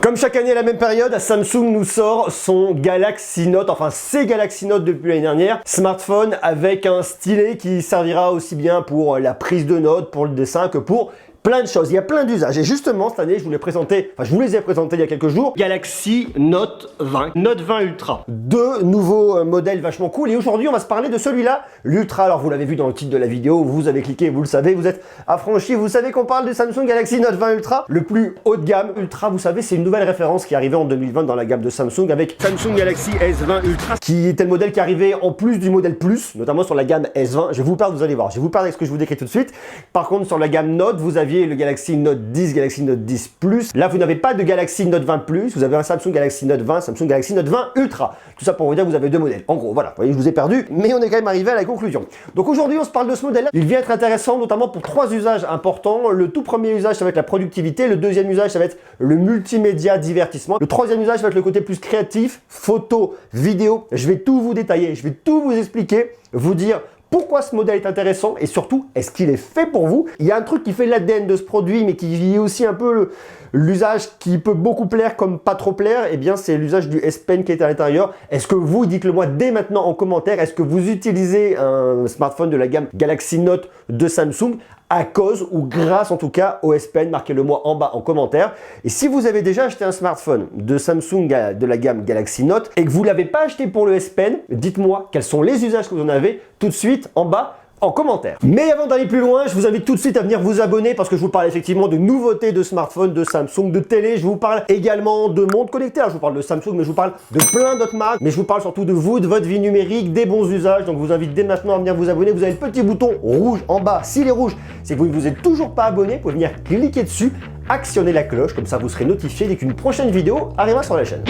Comme chaque année à la même période, Samsung nous sort son Galaxy Note, enfin ses Galaxy Note depuis l'année dernière, smartphone avec un stylet qui servira aussi bien pour la prise de notes, pour le dessin que pour plein de choses, il y a plein d'usages. Et justement, cette année, je vous les ai présentés il y a quelques jours, Galaxy Note 20, Note 20 Ultra. Deux nouveaux modèles vachement cool. Et aujourd'hui, on va se parler de celui-là, l'Ultra. Alors, vous l'avez vu dans le titre de la vidéo, vous avez cliqué, vous le savez, vous êtes affranchi, vous savez qu'on parle du Samsung Galaxy Note 20 Ultra, le plus haut de gamme. Ultra, vous savez, c'est une nouvelle référence qui est arrivée en 2020 dans la gamme de Samsung avec Samsung Galaxy S20 Ultra, qui était le modèle qui arrivait en plus du modèle Plus, notamment sur la gamme S20. Je vais vous parler, vous allez voir, je vais vous parler de ce que je vous décris tout de suite. Par contre, sur la gamme Note, vous aviez le Galaxy Note 10, Galaxy Note 10 Plus. Là, vous n'avez pas de Galaxy Note 20 Plus, vous avez un Samsung Galaxy Note 20, Samsung Galaxy Note 20 Ultra. Tout ça pour vous dire que vous avez deux modèles. En gros, voilà, vous voyez, je vous ai perdu, mais on est quand même arrivé à la conclusion. Donc aujourd'hui, on se parle de ce modèle-là. Il vient être intéressant, notamment pour trois usages importants. Le tout premier usage, ça va être la productivité. Le deuxième usage, ça va être le multimédia divertissement. Le troisième usage, ça va être le côté plus créatif, photo, vidéo. Je vais tout vous détailler, je vais tout vous expliquer, vous dire pourquoi ce modèle est intéressant et surtout, est-ce qu'il est fait pour vous? Il y a un truc qui fait l'ADN de ce produit, mais qui est aussi un peu l'usage qui peut beaucoup plaire comme pas trop plaire, et bien c'est l'usage du S Pen qui est à l'intérieur. Est-ce que vous, dites-le moi dès maintenant en commentaire, est-ce que vous utilisez un smartphone de la gamme Galaxy Note de Samsung à cause ou grâce en tout cas au S Pen? Marquez-le moi en bas en commentaire. Et si vous avez déjà acheté un smartphone de Samsung de la gamme Galaxy Note et que vous ne l'avez pas acheté pour le S Pen, dites-moi quels sont les usages que vous en avez tout de suite en bas en commentaire. Mais avant d'aller plus loin, je vous invite tout de suite à venir vous abonner parce que je vous parle effectivement de nouveautés de smartphones, de Samsung, de télé. Je vous parle également de montres connectées. Alors, je vous parle de Samsung, mais je vous parle de plein d'autres marques. Mais je vous parle surtout de vous, de votre vie numérique, des bons usages. Donc, je vous invite dès maintenant à venir vous abonner. Vous avez le petit bouton rouge en bas. S'il est rouge, c'est que vous ne vous êtes toujours pas abonné. Vous pouvez venir cliquer dessus, actionner la cloche. Comme ça, vous serez notifié dès qu'une prochaine vidéo arrivera sur la chaîne.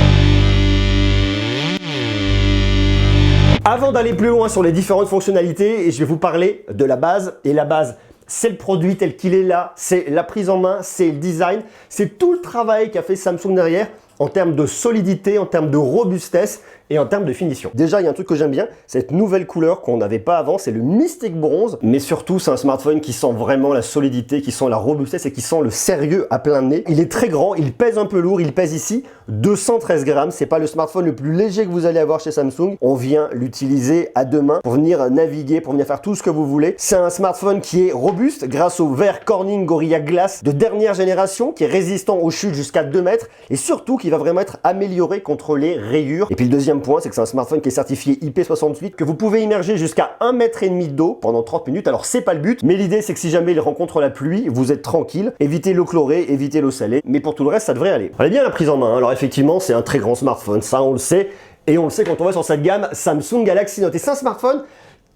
Avant d'aller plus loin sur les différentes fonctionnalités, je vais vous parler de la base. Et la base, c'est le produit tel qu'il est là, c'est la prise en main, c'est le design, c'est tout le travail qu'a fait Samsung derrière en termes de solidité, en termes de robustesse et en termes de finition. Déjà, il y a un truc que j'aime bien, cette nouvelle couleur qu'on n'avait pas avant, c'est le Mystic Bronze. Mais surtout, c'est un smartphone qui sent vraiment la solidité, qui sent la robustesse et qui sent le sérieux à plein nez. Il est très grand, il pèse un peu lourd, il pèse ici 213 grammes. C'est pas le smartphone le plus léger que vous allez avoir chez Samsung. On vient l'utiliser à deux mains pour venir naviguer, pour venir faire tout ce que vous voulez. C'est un smartphone qui est robuste grâce au verre Corning Gorilla Glass de dernière génération, qui est résistant aux chutes jusqu'à 2 mètres et surtout qui va vraiment être amélioré contre les rayures. Et puis le deuxième point, c'est que c'est un smartphone qui est certifié IP68, que vous pouvez immerger jusqu'à 1,5 m d'eau pendant 30 minutes. Alors c'est pas le but, mais l'idée c'est que si jamais il rencontre la pluie, vous êtes tranquille, évitez l'eau chlorée, évitez l'eau salée, mais pour tout le reste ça devrait aller. Allez bien la prise en main, alors effectivement c'est un très grand smartphone, ça on le sait, et on le sait quand on va sur cette gamme Samsung Galaxy Note. Et c'est un smartphone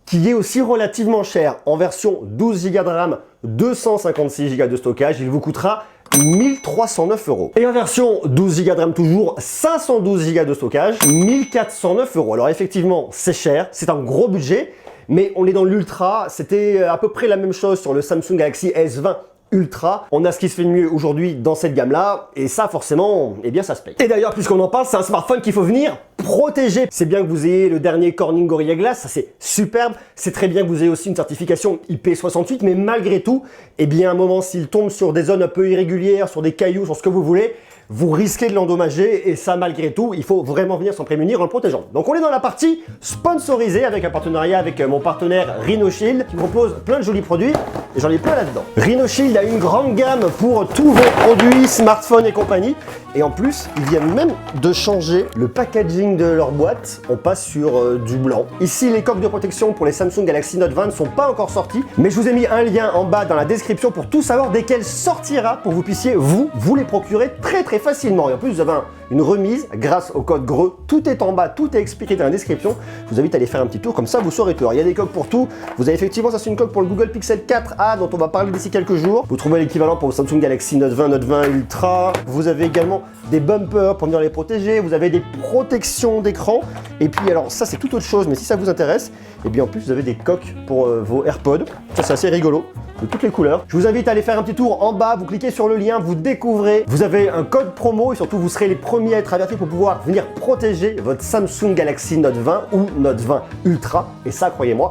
qui est aussi relativement cher. En version 12 Go de RAM, 256 Go de stockage, il vous coûtera 1309 €. Et en version 12 Go de RAM toujours, 512 Go de stockage, 1409 €. Alors effectivement, c'est cher, c'est un gros budget, mais on est dans l'Ultra, c'était à peu près la même chose sur le Samsung Galaxy S20 Ultra. On a ce qui se fait de mieux aujourd'hui dans cette gamme-là, et ça forcément, eh bien ça se paye. Et d'ailleurs, puisqu'on en parle, c'est un smartphone qu'il faut venir protéger. C'est bien que vous ayez le dernier Corning Gorilla Glass, ça c'est superbe. C'est très bien que vous ayez aussi une certification IP68, mais malgré tout, eh bien à un moment, s'il tombe sur des zones un peu irrégulières, sur des cailloux, sur ce que vous voulez, vous risquez de l'endommager, et ça malgré tout, il faut vraiment venir s'en prémunir en le protégeant. Donc on est dans la partie sponsorisée avec un partenariat avec mon partenaire RhinoShield qui propose plein de jolis produits, et j'en ai plein là-dedans. RhinoShield a une grande gamme pour tous vos produits, smartphones et compagnie, et en plus, ils viennent même de changer le packaging de leur boîte. On passe sur du blanc. Ici, les coques de protection pour les Samsung Galaxy Note 20 ne sont pas encore sorties, mais je vous ai mis un lien en bas dans la description pour tout savoir dès qu'elle sortira, pour que vous puissiez vous les procurer très facilement. Et en plus, vous avez une remise grâce au code GREUX. Tout est en bas, tout est expliqué dans la description. Je vous invite à aller faire un petit tour, comme ça vous saurez tout. Alors, il y a des coques pour tout. Vous avez effectivement, ça c'est une coque pour le Google Pixel 4a dont on va parler d'ici quelques jours. Vous trouvez l'équivalent pour le Samsung Galaxy Note 20 Ultra. Vous avez également des bumpers pour venir les protéger. Vous avez des protections d'écran. Et puis alors ça c'est toute autre chose, mais si ça vous intéresse, et bien en plus vous avez des coques pour vos AirPods. Ça c'est assez rigolo, de toutes les couleurs. Je vous invite à aller faire un petit tour en bas, vous cliquez sur le lien, vous découvrez, vous avez un code promo et surtout vous serez les premiers à être avertis pour pouvoir venir protéger votre Samsung Galaxy Note 20 ou Note 20 Ultra. Et ça, croyez-moi,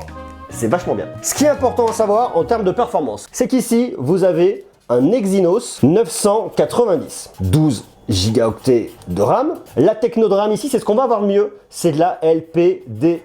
c'est vachement bien. Ce qui est important à savoir en termes de performance, c'est qu'ici, vous avez un Exynos 990, 12 gigaoctets de RAM. La techno de RAM ici, c'est ce qu'on va avoir mieux, c'est de la LPDDR5.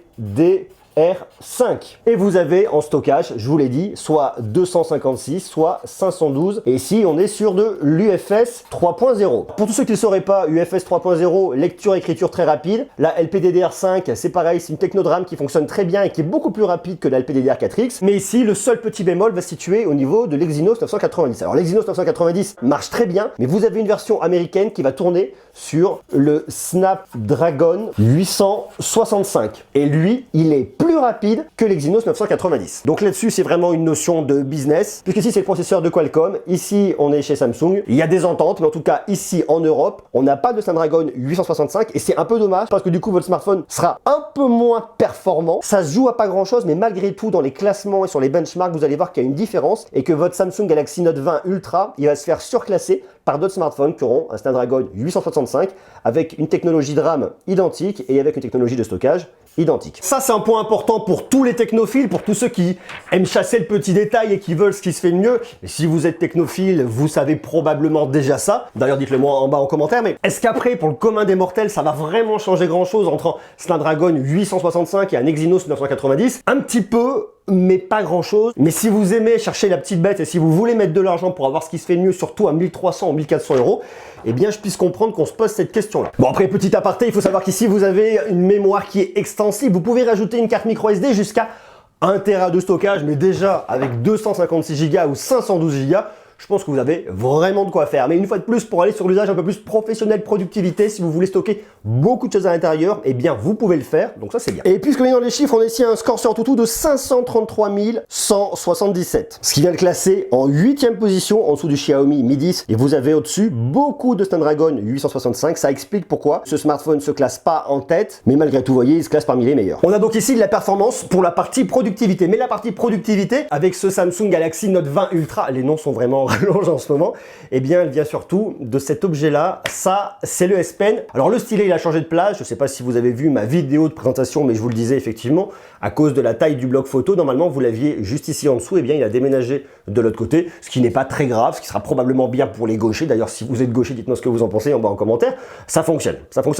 Et vous avez en stockage, je vous l'ai dit, soit 256, soit 512. Et ici, on est sur de l'UFS 3.0. Pour tous ceux qui ne le sauraient pas, UFS 3.0, lecture-écriture très rapide. La LPDDR5, c'est pareil, c'est une techno de RAM qui fonctionne très bien et qui est beaucoup plus rapide que la LPDDR4X. Mais ici, le seul petit bémol va se situer au niveau de l'Exynos 990. Alors l'Exynos 990 marche très bien, mais vous avez une version américaine qui va tourner sur le Snapdragon 865. Et lui, il est plus rapide que l'Exynos 990. Donc là-dessus, c'est vraiment une notion de business, puisque ici, c'est le processeur de Qualcomm. Ici, on est chez Samsung. Il y a des ententes, mais en tout cas, ici, en Europe, on n'a pas de Snapdragon 865, et c'est un peu dommage, parce que du coup, votre smartphone sera un peu moins performant. Ça se joue à pas grand-chose, mais malgré tout, dans les classements et sur les benchmarks, vous allez voir qu'il y a une différence, et que votre Samsung Galaxy Note 20 Ultra, il va se faire surclasser par d'autres smartphones qui auront un Snapdragon 865 avec une technologie de RAM identique et avec une technologie de stockage identique. Ça, c'est un point important pour tous les technophiles, pour tous ceux qui aiment chasser le petit détail et qui veulent ce qui se fait de mieux. Et si vous êtes technophile, vous savez probablement déjà ça. D'ailleurs, dites-le moi en bas en commentaire. Mais est-ce qu'après, pour le commun des mortels, ça va vraiment changer grand-chose entre un Snapdragon 865 et un Exynos 990? Un petit peu, mais pas grand chose. Mais si vous aimez chercher la petite bête et si vous voulez mettre de l'argent pour avoir ce qui se fait de mieux, surtout à 1300 ou 1400 euros, eh bien je puisse comprendre qu'on se pose cette question là. Bon, après, petit aparté, il faut savoir qu'ici vous avez une mémoire qui est extensible. Vous pouvez rajouter une carte micro SD jusqu'à 1 Tera de stockage, mais déjà avec 256 Go ou 512 Go, je pense que vous avez vraiment de quoi faire. Mais une fois de plus, pour aller sur l'usage un peu plus professionnel, productivité, si vous voulez stocker beaucoup de choses à l'intérieur, eh bien, vous pouvez le faire. Donc ça, c'est bien. Et puisqu'on est dans les chiffres, on a ici un score sur Antutu de 533 177. Ce qui vient le classer en 8e position, en dessous du Xiaomi Mi 10. Et vous avez au-dessus beaucoup de Snapdragon 865. Ça explique pourquoi ce smartphone ne se classe pas en tête. Mais malgré tout, vous voyez, il se classe parmi les meilleurs. On a donc ici de la performance pour la partie productivité. Mais la partie productivité, avec ce Samsung Galaxy Note 20 Ultra, les noms sont vraiment rallonge en ce moment, eh bien elle vient surtout de cet objet là. Ça, c'est le S Pen. Alors le stylet, il a changé de place. Je sais pas si vous avez vu ma vidéo de présentation, mais je vous le disais effectivement, à cause de la taille du bloc photo, normalement vous l'aviez juste ici en dessous, eh bien il a déménagé de l'autre côté, ce qui n'est pas très grave, ce qui sera probablement bien pour les gauchers. D'ailleurs, si vous êtes gaucher, dites-moi ce que vous en pensez en bas en commentaire. Ça fonctionne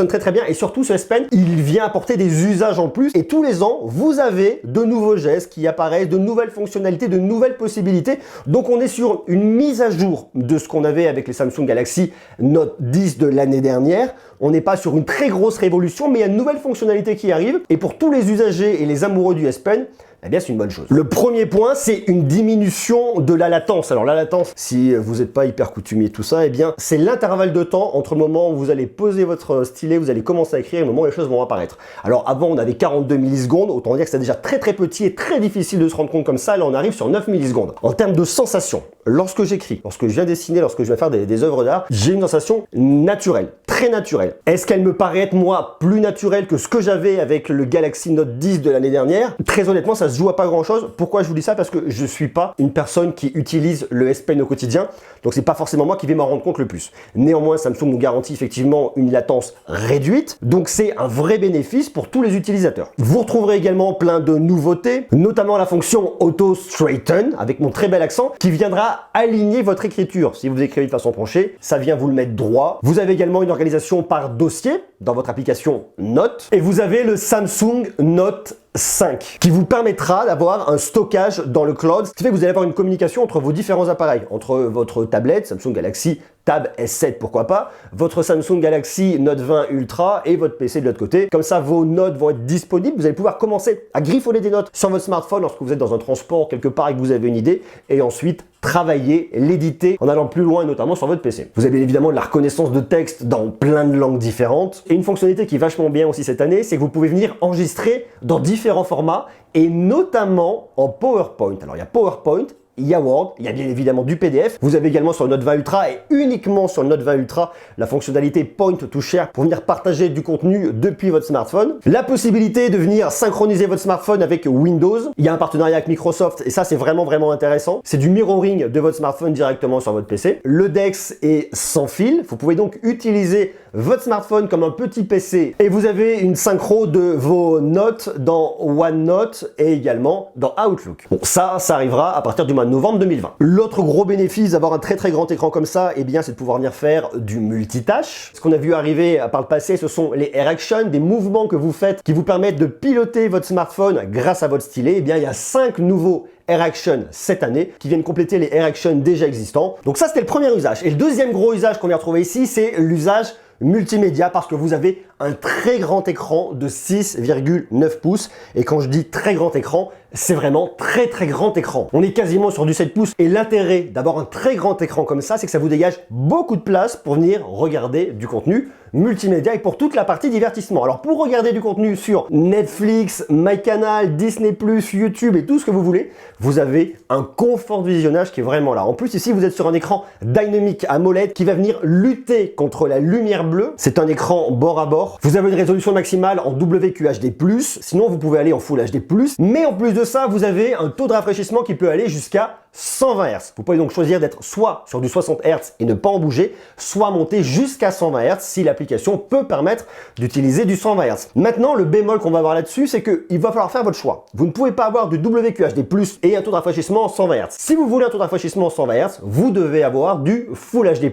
très très bien, et surtout ce S Pen, il vient apporter des usages en plus, et tous les ans vous avez de nouveaux gestes qui apparaissent, de nouvelles fonctionnalités, de nouvelles possibilités. Donc on est sur une mise à jour de ce qu'on avait avec les Samsung Galaxy Note 10 de l'année dernière. On n'est pas sur une très grosse révolution, mais il y a de nouvelles fonctionnalités qui arrivent. Et pour tous les usagers et les amoureux du S Pen, eh bien, c'est une bonne chose. Le premier point, c'est une diminution de la latence. Alors, la latence, si vous n'êtes pas hyper coutumier tout ça, eh bien, c'est l'intervalle de temps entre le moment où vous allez poser votre stylet, vous allez commencer à écrire et le moment où les choses vont apparaître. Alors, avant, on avait 42 millisecondes. Autant dire que c'est déjà très très petit et très difficile de se rendre compte comme ça. Là, on arrive sur 9 millisecondes. En termes de sensation, lorsque j'écris, lorsque je viens dessiner, lorsque je viens faire des œuvres d'art, j'ai une sensation naturelle, très naturelle. Est-ce qu'elle me paraît être, moi, plus naturelle que ce que j'avais avec le Galaxy Note 10 de l'année dernière? Très honnêtement, ça se joue à pas grand chose. Pourquoi je vous dis ça? Parce que je suis pas une personne qui utilise le S Pen au quotidien, donc c'est pas forcément moi qui vais m'en rendre compte le plus. Néanmoins, Samsung nous garantit effectivement une latence réduite, donc c'est un vrai bénéfice pour tous les utilisateurs. Vous retrouverez également plein de nouveautés, notamment la fonction Auto Straighten, avec mon très bel accent, qui viendra aligner votre écriture. Si vous écrivez de façon penchée, ça vient vous le mettre droit. Vous avez également une organisation par dossier dans votre application Note, et vous avez le Samsung Note 5 qui vous permettra d'avoir un stockage dans le cloud, ce qui fait que vous allez avoir une communication entre vos différents appareils, entre votre tablette Samsung Galaxy Tab S7 pourquoi pas, votre Samsung Galaxy Note 20 Ultra et votre PC de l'autre côté. Comme ça, vos notes vont être disponibles. Vous allez pouvoir commencer à griffonner des notes sur votre smartphone lorsque vous êtes dans un transport quelque part et que vous avez une idée, et ensuite travailler, l'éditer en allant plus loin, notamment sur votre PC. Vous avez évidemment de la reconnaissance de texte dans plein de langues différentes, et une fonctionnalité qui est vachement bien aussi cette année, c'est que vous pouvez venir enregistrer dans différents formats, et notamment en PowerPoint. Alors il y a PowerPoint, il y a Word, il y a bien évidemment du PDF. Vous avez également sur le Note 20 Ultra et uniquement sur le Note 20 Ultra la fonctionnalité Point to Share pour venir partager du contenu depuis votre smartphone. La possibilité de venir synchroniser votre smartphone avec Windows. Il y a un partenariat avec Microsoft et ça c'est vraiment intéressant. C'est du mirroring de votre smartphone directement sur votre PC. Le DeX est sans fil. Vous pouvez donc utiliser votre smartphone comme un petit PC et vous avez une synchro de vos notes dans OneNote et également dans Outlook. Bon, ça arrivera à partir du mois de novembre 2020. L'autre gros bénéfice d'avoir un très grand écran comme ça, eh bien, c'est de pouvoir venir faire du multitâche. Ce qu'on a vu arriver par le passé, ce sont les Air Action, des mouvements que vous faites qui vous permettent de piloter votre smartphone grâce à votre stylet. Eh bien, il y a 5 nouveaux Air Action cette année qui viennent compléter les Air Action déjà existants. Donc ça, c'était le premier usage. Et le deuxième gros usage qu'on vient retrouver ici, c'est l'usage multimédia, parce que vous avez un très grand écran de 6,9 pouces. Et quand je dis très grand écran, c'est vraiment très grand écran. On est quasiment sur du 7 pouces. Et l'intérêt d'avoir un très grand écran comme ça, c'est que ça vous dégage beaucoup de place pour venir regarder du contenu multimédia et pour toute la partie divertissement. Alors pour regarder du contenu sur Netflix, MyCanal, Disney+, YouTube et tout ce que vous voulez, vous avez un confort de visionnage qui est vraiment là. En plus ici, vous êtes sur un écran Dynamic AMOLED qui va venir lutter contre la lumière bleue. C'est un écran bord à bord. Vous avez une résolution maximale en WQHD+, sinon vous pouvez aller en Full HD+, mais en plus de ça, vous avez un taux de rafraîchissement qui peut aller jusqu'à 120 Hz. Vous pouvez donc choisir d'être soit sur du 60 Hz et ne pas en bouger, soit monter jusqu'à 120 Hz si l'application peut permettre d'utiliser du 120 Hz. Maintenant, le bémol qu'on va avoir là-dessus, c'est qu'il va falloir faire votre choix. Vous ne pouvez pas avoir du WQHD+, et un taux de rafraîchissement en 120 Hz. Si vous voulez un taux de rafraîchissement en 120 Hz, vous devez avoir du Full HD+,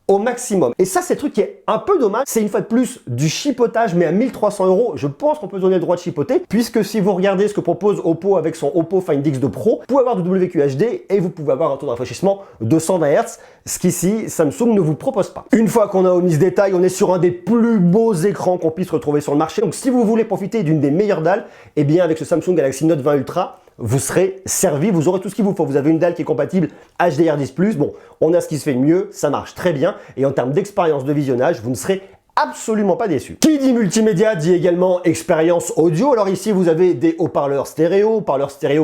au maximum. Et ça, c'est le truc qui est un peu dommage. C'est une fois de plus du chipotage, mais à 1300 €. Je pense qu'on peut se donner le droit de chipoter, puisque si vous regardez ce que propose Oppo avec son Oppo Find X2 Pro, vous pouvez avoir du WQHD et vous pouvez avoir un taux de rafraîchissement de 120 Hz, ce qu'ici, Samsung ne vous propose pas. Une fois qu'on a omis ce détail, on est sur un des plus beaux écrans qu'on puisse retrouver sur le marché. Donc si vous voulez profiter d'une des meilleures dalles, eh bien avec ce Samsung Galaxy Note 20 Ultra, vous serez servi, vous aurez tout ce qu'il vous faut. Vous avez une dalle qui est compatible HDR10+. Bon, on a ce qui se fait de mieux, ça marche très bien. Et en termes d'expérience de visionnage, vous ne serez absolument pas déçu. Qui dit multimédia dit également expérience audio. Alors ici, vous avez des haut-parleurs stéréo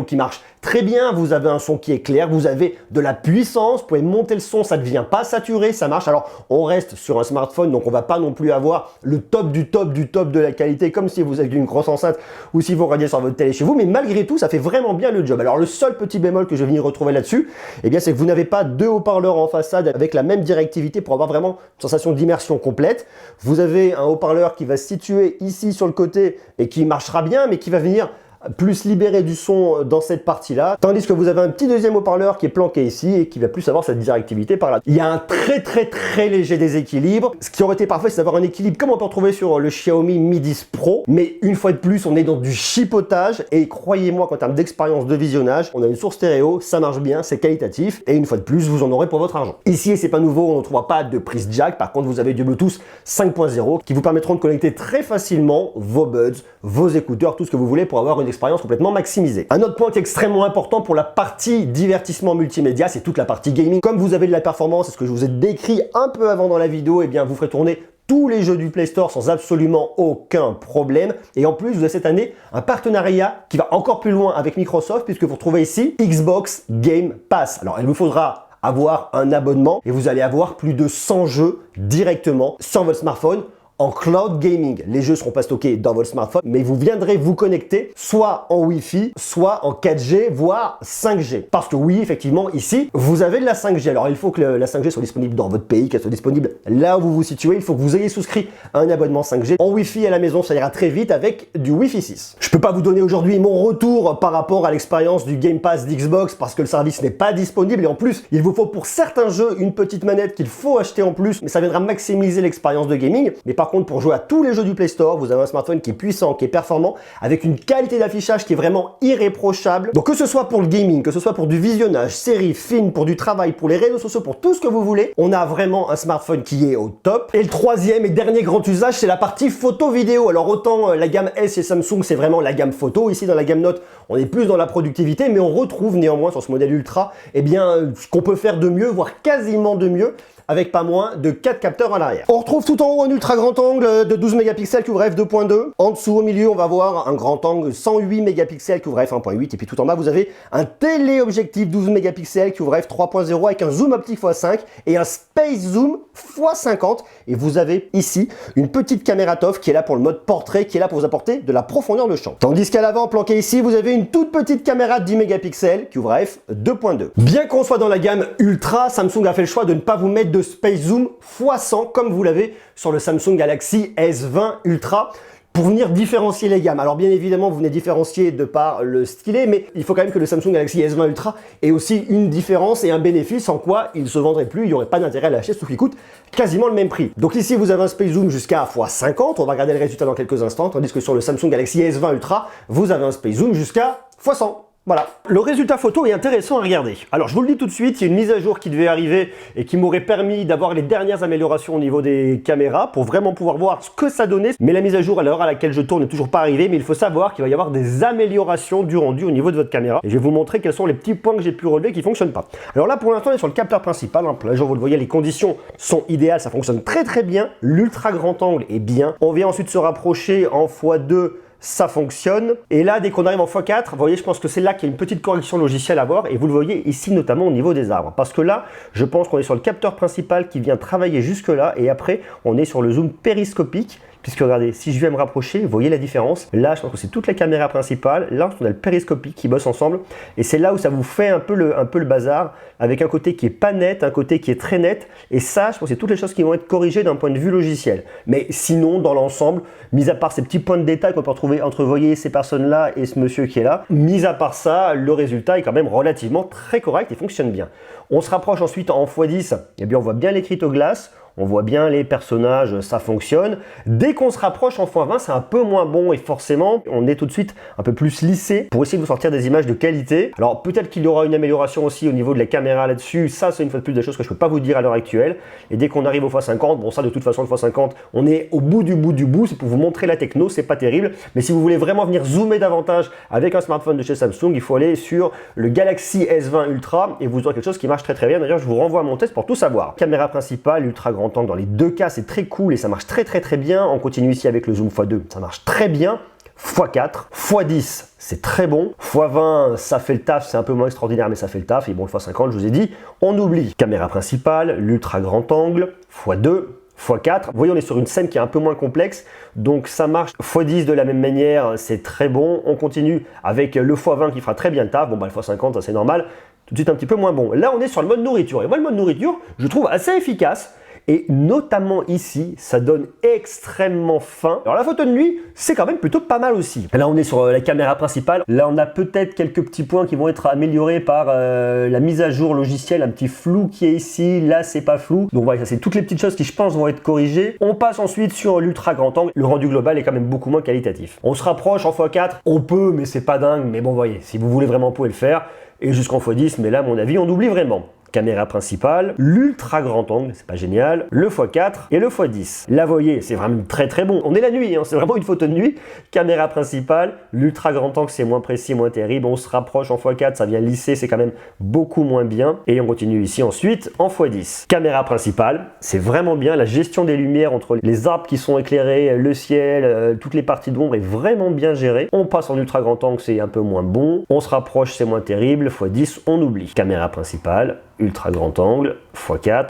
qui marchent très bien, vous avez un son qui est clair, vous avez de la puissance, vous pouvez monter le son, ça ne devient pas saturé, ça marche. Alors on reste sur un smartphone, donc on va pas non plus avoir le top du top du top de la qualité comme si vous aviez une grosse enceinte ou si vous regardiez sur votre télé chez vous, mais malgré tout, ça fait vraiment bien le job. Alors le seul petit bémol que je vais venir retrouver là-dessus, eh bien c'est que vous n'avez pas deux haut-parleurs en façade avec la même directivité pour avoir vraiment une sensation d'immersion complète. Vous avez un haut-parleur qui va se situer ici sur le côté et qui marchera bien, mais qui va venir plus libérer du son dans cette partie-là, tandis que vous avez un petit deuxième haut-parleur qui est planqué ici et qui va plus avoir cette directivité par là. Il y a un très léger déséquilibre. Ce qui aurait été parfait, c'est d'avoir un équilibre comme on peut retrouver sur le Xiaomi Mi 10 Pro, mais une fois de plus, on est dans du chipotage et croyez-moi qu'en termes d'expérience de visionnage, on a une source stéréo, ça marche bien, c'est qualitatif et une fois de plus, vous en aurez pour votre argent. Ici, et c'est pas nouveau, on ne trouvera pas de prise jack, par contre, vous avez du Bluetooth 5.0 qui vous permettront de connecter très facilement vos buds, vos écouteurs, tout ce que vous voulez pour avoir une expérience complètement maximisée. Un autre point qui est extrêmement important pour la partie divertissement multimédia, c'est toute la partie gaming. Comme vous avez de la performance, c'est ce que je vous ai décrit un peu avant dans la vidéo, et bien vous ferez tourner tous les jeux du Play Store sans absolument aucun problème. Et en plus, vous avez cette année un partenariat qui va encore plus loin avec Microsoft, puisque vous retrouvez ici Xbox Game Pass. Alors, il vous faudra avoir un abonnement et vous allez avoir plus de 100 jeux directement sur votre smartphone en cloud gaming. Les jeux ne seront pas stockés dans votre smartphone, mais vous viendrez vous connecter soit en Wi-Fi, soit en 4G, voire 5G. Parce que oui, effectivement, ici, vous avez de la 5G. Alors, il faut que la 5G soit disponible dans votre pays, qu'elle soit disponible là où vous vous situez. Il faut que vous ayez souscrit à un abonnement 5G. En Wi-Fi à la maison, ça ira très vite avec du Wi-Fi 6. Je peux pas vous donner aujourd'hui mon retour par rapport à l'expérience du Game Pass d'Xbox parce que le service n'est pas disponible et en plus, il vous faut pour certains jeux une petite manette qu'il faut acheter en plus, mais ça viendra maximiser l'expérience de gaming. Mais par contre, pour jouer à tous les jeux du Play Store, vous avez un smartphone qui est puissant, qui est performant, avec une qualité d'affichage qui est vraiment irréprochable. Donc que ce soit pour le gaming, que ce soit pour du visionnage, séries, films, pour du travail, pour les réseaux sociaux, pour tout ce que vous voulez, on a vraiment un smartphone qui est au top. Et le troisième et dernier grand usage, c'est la partie photo-vidéo. Alors autant la gamme S et Samsung, c'est vraiment la gamme photo. Ici, dans la gamme Note, on est plus dans la productivité, mais on retrouve néanmoins sur ce modèle Ultra, eh bien, ce qu'on peut faire de mieux, voire quasiment de mieux, avec pas moins de 4 capteurs à l'arrière. On retrouve tout en haut un ultra grand angle de 12 mégapixels qui ouvre f2.2. En dessous, au milieu, on va voir un grand angle 108 mégapixels qui ouvre f1.8. Et puis tout en bas, vous avez un téléobjectif 12 mégapixels qui ouvre f3.0 avec un zoom optique x5 et un space zoom x50. Et vous avez ici une petite caméra TOF qui est là pour le mode portrait, qui est là pour vous apporter de la profondeur de champ. Tandis qu'à l'avant, planqué ici, vous avez une toute petite caméra de 10 mégapixels qui ouvre à f2.2. Bien qu'on soit dans la gamme Ultra, Samsung a fait le choix de ne pas vous mettre de space zoom x100 comme vous l'avez sur le Samsung Galaxy S20 Ultra. pour venir différencier les gammes. Alors bien évidemment, vous venez différencier de par le stylet, mais il faut quand même que le Samsung Galaxy S20 Ultra ait aussi une différence et un bénéfice en quoi il ne se vendrait plus, il n'y aurait pas d'intérêt à l'acheter, sauf qu'il coûte quasiment le même prix. Donc ici, vous avez un Space Zoom jusqu'à x50, on va regarder le résultat dans quelques instants, tandis que sur le Samsung Galaxy S20 Ultra, vous avez un Space Zoom jusqu'à x100. Voilà, le résultat photo est intéressant à regarder. Alors je vous le dis tout de suite, il y a une mise à jour qui devait arriver et qui m'aurait permis d'avoir les dernières améliorations au niveau des caméras pour vraiment pouvoir voir ce que ça donnait. Mais la mise à jour à l'heure à laquelle je tourne n'est toujours pas arrivée, mais il faut savoir qu'il va y avoir des améliorations du rendu au niveau de votre caméra. Et je vais vous montrer quels sont les petits points que j'ai pu relever qui ne fonctionnent pas. Alors là pour l'instant on est sur le capteur principal, hein. Là vous le voyez, les conditions sont idéales, ça fonctionne très bien. L'ultra grand angle est bien. On vient ensuite se rapprocher en x2. Ça fonctionne. Et là, dès qu'on arrive en x4, vous voyez, je pense que c'est là qu'il y a une petite correction logicielle à voir. Et vous le voyez ici, notamment au niveau des arbres. Parce que là, je pense qu'on est sur le capteur principal qui vient travailler jusque là. Et après, on est sur le zoom périscopique. Puisque regardez, si je viens me rapprocher, vous voyez la différence. Là, je pense que c'est toute la caméra principale. Là, on a le périscopique qui bosse ensemble. Et c'est là où ça vous fait un peu le bazar, avec un côté qui est pas net, un côté qui est très net. Et ça, je pense que c'est toutes les choses qui vont être corrigées d'un point de vue logiciel. Mais sinon, dans l'ensemble, mis à part ces petits points de détail qu'on peut retrouver entre, vous voyez, ces personnes-là et ce monsieur qui est là, mis à part ça, le résultat est quand même relativement très correct et fonctionne bien. On se rapproche ensuite en x10, et bien on voit bien les cryptoglaces. On voit bien les personnages, ça fonctionne. Dès qu'on se rapproche en x20, c'est un peu moins bon et forcément, on est tout de suite un peu plus lissé pour essayer de vous sortir des images de qualité. Alors peut-être qu'il y aura une amélioration aussi au niveau de la caméra là-dessus. Ça, c'est une fois de plus des choses que je ne peux pas vous dire à l'heure actuelle. Et dès qu'on arrive au x50, bon ça de toute façon le x50, on est au bout du bout. C'est pour vous montrer la techno, c'est pas terrible. Mais si vous voulez vraiment venir zoomer davantage avec un smartphone de chez Samsung, il faut aller sur le Galaxy S20 Ultra et vous aurez quelque chose qui marche très bien. D'ailleurs, je vous renvoie à mon test pour tout savoir. Caméra principale, ultra grand angle, dans les deux cas c'est très cool et ça marche très bien. On continue ici avec le zoom x2, ça marche très bien. x4, x10 c'est très bon, x20 ça fait le taf, c'est un peu moins extraordinaire mais ça fait le taf. Et bon, le x50 je vous ai dit, on oublie. Caméra principale, l'ultra grand angle, x2, x4, vous voyez on est sur une scène qui est un peu moins complexe, donc ça marche. x10 de la même manière, c'est très bon. On continue avec le x20 qui fera très bien le taf. Bon bah le x50 ça c'est normal, tout de suite un petit peu moins bon. Là on est sur le mode nourriture, et moi le mode nourriture je trouve assez efficace. Et notamment ici, ça donne extrêmement fin. Alors la photo de nuit, c'est quand même plutôt pas mal aussi. Là, on est sur la caméra principale. Là, on a peut-être quelques petits points qui vont être améliorés par la mise à jour logicielle. Un petit flou qui est ici. Là, c'est pas flou. Donc voilà, ça c'est toutes les petites choses qui, je pense, vont être corrigées. On passe ensuite sur l'ultra grand angle. Le rendu global est quand même beaucoup moins qualitatif. On se rapproche en x4. On peut, mais c'est pas dingue. Mais bon, voyez, si vous voulez vraiment, vous pouvez le faire. Et jusqu'en x10, mais là, à mon avis, on oublie vraiment. Caméra principale, l'ultra grand angle, c'est pas génial, le x4 et le x10. Là, vous voyez, c'est vraiment très bon. On est la nuit, hein, c'est vraiment une photo de nuit. Caméra principale, l'ultra grand angle, c'est moins précis, moins terrible. On se rapproche en x4, ça vient lisser, c'est quand même beaucoup moins bien. Et on continue ici ensuite en x10. Caméra principale, c'est vraiment bien. La gestion des lumières entre les arbres qui sont éclairés, le ciel, toutes les parties d'ombre est vraiment bien gérée. On passe en ultra grand angle, c'est un peu moins bon. On se rapproche, c'est moins terrible. x10, on oublie. Caméra principale, ultra grand angle, x4,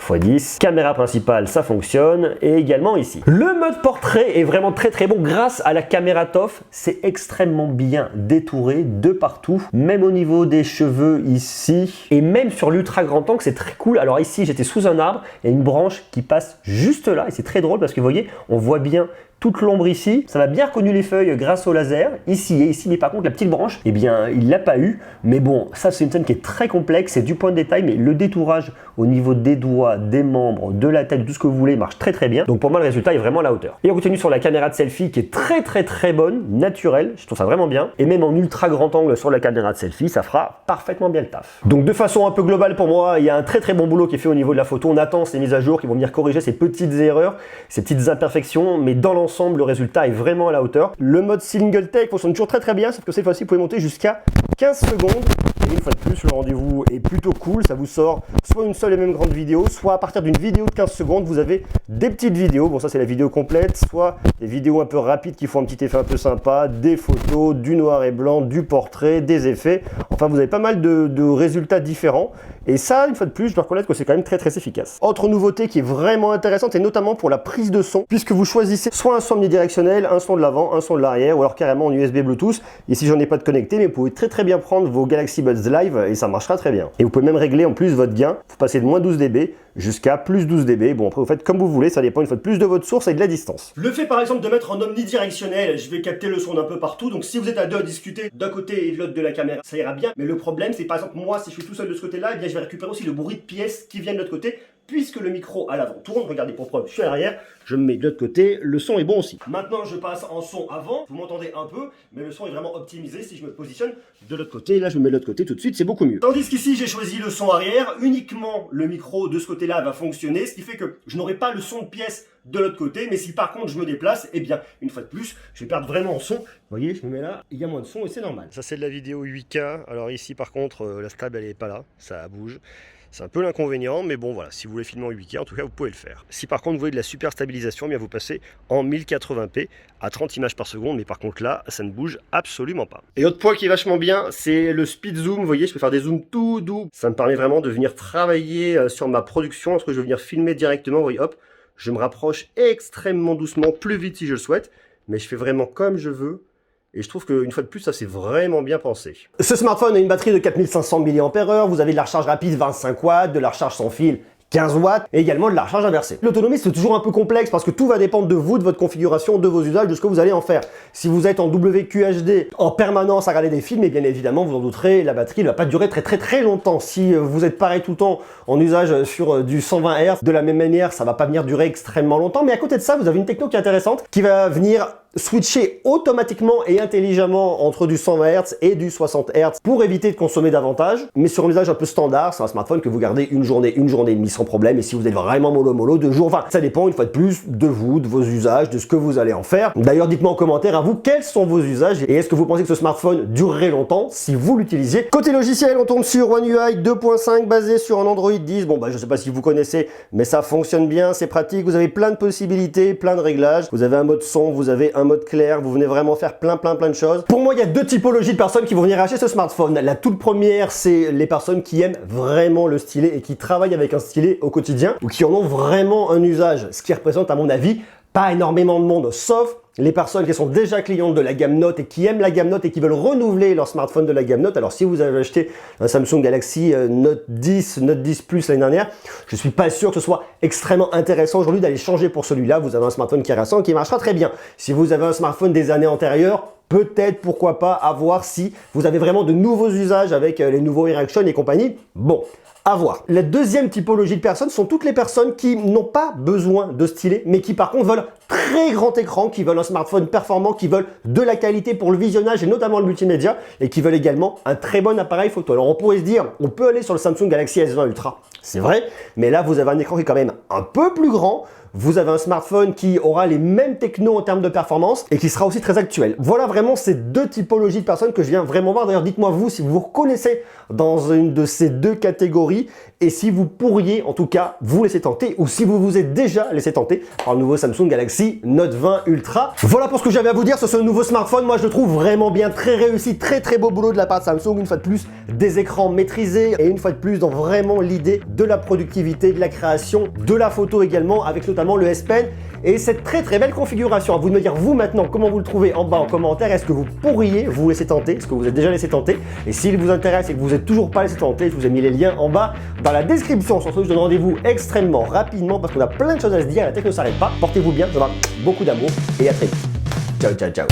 x10, caméra principale, ça fonctionne, et également ici. Le mode portrait est vraiment très bon grâce à la caméra TOF, c'est extrêmement bien détouré de partout, même au niveau des cheveux ici, et même sur l'ultra grand angle, c'est très cool. Alors ici, j'étais sous un arbre, il y a une branche qui passe juste là, et c'est très drôle parce que vous voyez, on voit bien toute l'ombre ici, ça m'a bien reconnu les feuilles grâce au laser, ici et ici, mais par contre la petite branche, eh bien il l'a pas eu, mais bon, ça c'est une scène qui est très complexe, c'est du point de détail, mais le détourage au niveau des doigts, des membres, de la tête, tout ce que vous voulez marche très bien, donc pour moi le résultat est vraiment à la hauteur. Et on continue sur la caméra de selfie qui est très bonne, naturelle, je trouve ça vraiment bien, et même en ultra grand angle sur la caméra de selfie, ça fera parfaitement bien le taf. Donc de façon un peu globale pour moi, il y a un très bon boulot qui est fait au niveau de la photo, on attend ces mises à jour qui vont venir corriger ces petites erreurs, ces petites imperfections, mais dans l'ensemble, le résultat est vraiment à la hauteur. Le mode single take fonctionne toujours très bien, sauf que cette fois-ci, vous pouvez monter jusqu'à 15 secondes. Et une fois de plus, le rendez-vous est plutôt cool. Ça vous sort soit une seule et même grande vidéo, soit à partir d'une vidéo de 15 secondes, vous avez des petites vidéos. Bon, ça, c'est la vidéo complète, soit des vidéos un peu rapides qui font un petit effet un peu sympa, des photos, du noir et blanc, du portrait, des effets. Enfin, vous avez pas mal de résultats différents. Et ça, une fois de plus, je dois reconnaître que c'est quand même très très efficace. Autre nouveauté qui est vraiment intéressante, et notamment pour la prise de son, puisque vous choisissez soit un son omnidirectionnel, un son de l'avant, un son de l'arrière, ou alors carrément en USB Bluetooth. Ici, j'en ai pas de connecté, mais vous pouvez très bien prendre vos Galaxy Buds Live et ça marchera très bien. Et vous pouvez même régler en plus votre gain. Vous passez de moins 12 dB jusqu'à plus 12 dB. Bon, après, vous faites comme vous voulez, ça dépend une fois de plus de votre source et de la distance. Le fait par exemple de mettre en omnidirectionnel, je vais capter le son d'un peu partout. Donc si vous êtes à deux à discuter d'un côté et de l'autre de la caméra, ça ira bien. Mais le problème, c'est par exemple moi, si je suis tout seul de ce côté-là, eh bien je vais récupérer aussi le bruit de pièces qui viennent de l'autre côté. Puisque le micro à l'avant tourne, regardez pour preuve, je suis à l'arrière, je me mets de l'autre côté, le son est bon aussi. Maintenant je passe en son avant, vous m'entendez un peu, mais le son est vraiment optimisé si je me positionne de l'autre côté. Là je me mets de l'autre côté tout de suite, c'est beaucoup mieux. Tandis qu'ici j'ai choisi le son arrière, uniquement le micro de ce côté-là va fonctionner, ce qui fait que je n'aurai pas le son de pièce de l'autre côté, mais si par contre je me déplace, eh bien une fois de plus, je vais perdre vraiment en son. Vous voyez, je me mets là, il y a moins de son et c'est normal. Ça c'est de la vidéo 8K, alors ici par contre la stable elle est pas là, ça bouge. C'est un peu l'inconvénient, mais bon voilà, si vous voulez filmer en 8K, en tout cas vous pouvez le faire. Si par contre vous voulez de la super stabilisation, eh bien vous passez en 1080p à 30 images par seconde, mais par contre là, ça ne bouge absolument pas. Et autre point qui est vachement bien, c'est le speed zoom. Vous voyez, je peux faire des zooms tout doux. Ça me permet vraiment de venir travailler sur ma production lorsque je veux venir filmer directement. Vous voyez, hop, je me rapproche extrêmement doucement, plus vite si je le souhaite, mais je fais vraiment comme je veux. Et je trouve qu'une fois de plus, ça c'est vraiment bien pensé. Ce smartphone a une batterie de 4500 mAh, vous avez de la recharge rapide 25 watts, de la recharge sans fil 15 watts et également de la recharge inversée. L'autonomie c'est toujours un peu complexe parce que tout va dépendre de vous, de votre configuration, de vos usages, de ce que vous allez en faire. Si vous êtes en WQHD en permanence à regarder des films, et bien évidemment vous en douterez, la batterie ne va pas durer très longtemps. Si vous êtes pareil tout le temps en usage sur du 120 Hz, de la même manière ça va pas venir durer extrêmement longtemps. Mais à côté de ça, vous avez une techno qui est intéressante qui va venir switcher automatiquement et intelligemment entre du 120 Hz et du 60 Hz pour éviter de consommer davantage. Mais sur un usage un peu standard, c'est un smartphone que vous gardez une journée et demie sans problème. Et si vous êtes vraiment mollo, 2 jours, enfin, ça dépend une fois de plus de vous, de vos usages, de ce que vous allez en faire. D'ailleurs, dites-moi en commentaire à vous quels sont vos usages et est-ce que vous pensez que ce smartphone durerait longtemps si vous l'utilisiez. Côté logiciel, on tombe sur One UI 2.5 basé sur un Android 10. Bon, bah, je sais pas si vous connaissez, mais ça fonctionne bien, c'est pratique. Vous avez plein de possibilités, plein de réglages. Vous avez un mode son, vous avez un mode clair, vous venez vraiment faire plein de choses. Pour moi, il y a deux typologies de personnes qui vont venir acheter ce smartphone. La toute première, c'est les personnes qui aiment vraiment le stylet et qui travaillent avec un stylet au quotidien ou qui en ont vraiment un usage, ce qui représente à mon avis pas énormément de monde, sauf les personnes qui sont déjà clientes de la gamme Note et qui aiment la gamme Note et qui veulent renouveler leur smartphone de la gamme Note. Alors si vous avez acheté un Samsung Galaxy Note 10, Note 10 Plus l'année dernière, je suis pas sûr que ce soit extrêmement intéressant aujourd'hui d'aller changer pour celui-là. Vous avez un smartphone qui est récent, qui marchera très bien. Si vous avez un smartphone des années antérieures, peut-être, pourquoi pas, à voir si vous avez vraiment de nouveaux usages avec les nouveaux Erection et compagnie. Bon, à voir. La deuxième typologie de personnes sont toutes les personnes qui n'ont pas besoin de stylet, mais qui par contre veulent très grand écran, qui veulent un smartphone performant, qui veulent de la qualité pour le visionnage et notamment le multimédia, et qui veulent également un très bon appareil photo. Alors on pourrait se dire, on peut aller sur le Samsung Galaxy S20 Ultra, c'est vrai, mais là vous avez un écran qui est quand même un peu plus grand. Vous avez un smartphone qui aura les mêmes technos en termes de performance et qui sera aussi très actuel. Voilà vraiment ces deux typologies de personnes que je viens vraiment voir. D'ailleurs, dites-moi vous si vous vous reconnaissez dans une de ces deux catégories et si vous pourriez en tout cas vous laisser tenter ou si vous vous êtes déjà laissé tenter par le nouveau Samsung Galaxy Note 20 Ultra. Voilà pour ce que j'avais à vous dire sur ce nouveau smartphone. Moi, je le trouve vraiment bien, très réussi, très beau boulot de la part de Samsung. Une fois de plus, des écrans maîtrisés et une fois de plus dans vraiment l'idée de la productivité, de la création, de la photo également avec notamment le S Pen et cette très belle configuration. À vous de me dire vous maintenant comment vous le trouvez en bas en commentaire. Est-ce que vous pourriez vous laisser tenter? Est-ce que vous êtes déjà laissé tenter? Et s'il vous intéresse et que vous n'êtes toujours pas laissé tenter, je vous ai mis les liens en bas dans la description. Sur ce, je donne rendez-vous extrêmement rapidement parce qu'on a plein de choses à se dire. La tech ne s'arrête pas. Portez-vous bien, je vous donne beaucoup d'amour et à très vite. Ciao.